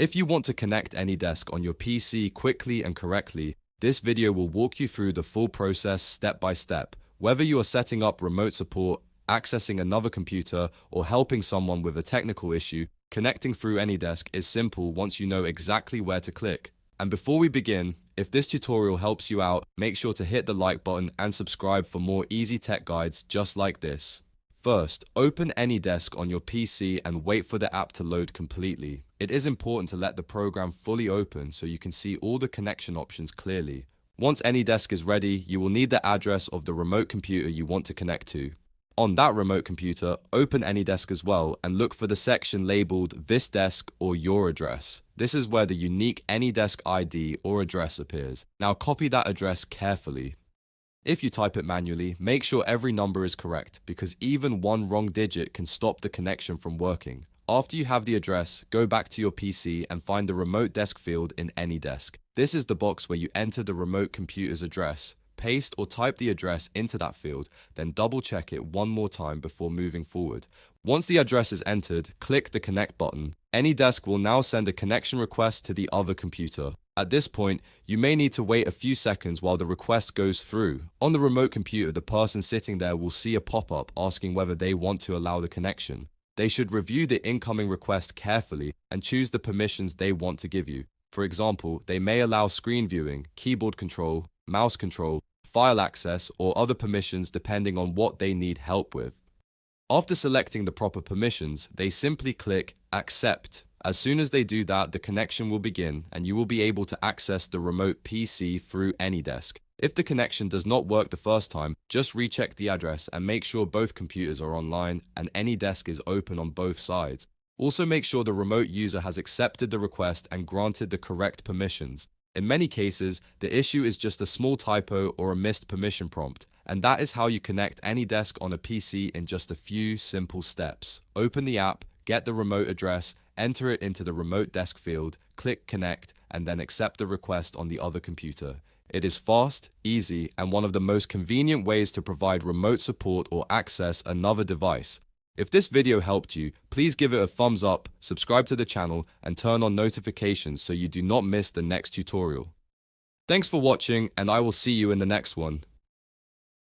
If you want to connect AnyDesk on your PC quickly and correctly, this video will walk you through the full process step by step. Whether you are setting up remote support, accessing another computer, or helping someone with a technical issue, connecting through AnyDesk is simple once you know exactly where to click. And before we begin, if this tutorial helps you out, make sure to hit the like button and subscribe for more easy tech guides just like this. First, open AnyDesk on your PC and wait for the app to load completely. It is important to let the program fully open so you can see all the connection options clearly. Once AnyDesk is ready, you will need the address of the remote computer you want to connect to. On that remote computer, open AnyDesk as well and look for the section labeled This Desk or Your Address. This is where the unique AnyDesk ID or address appears. Now copy that address carefully. If you type it manually, make sure every number is correct because even one wrong digit can stop the connection from working. After you have the address, go back to your PC and find the remote desk field in AnyDesk. This is the box where you enter the remote computer's address. Paste or type the address into that field, then double check it one more time before moving forward. Once the address is entered, click the connect button. AnyDesk will now send a connection request to the other computer. At this point, you may need to wait a few seconds while the request goes through. On the remote computer, the person sitting there will see a pop-up asking whether they want to allow the connection. They should review the incoming request carefully and choose the permissions they want to give you. For example, they may allow screen viewing, keyboard control, mouse control, file access, or other permissions depending on what they need help with. After selecting the proper permissions, they simply click Accept. As soon as they do that, the connection will begin and you will be able to access the remote PC through AnyDesk. If the connection does not work the first time, just recheck the address and make sure both computers are online and AnyDesk is open on both sides. Also make sure the remote user has accepted the request and granted the correct permissions. In many cases, the issue is just a small typo or a missed permission prompt, and that is how you connect AnyDesk on a PC in just a few simple steps. Open the app, get the remote address, enter it into the remote desk field, click connect, and then accept the request on the other computer. It is fast, easy, and one of the most convenient ways to provide remote support or access another device. If this video helped you, please give it a thumbs up, subscribe to the channel, and turn on notifications so you do not miss the next tutorial. Thanks for watching, and I will see you in the next one.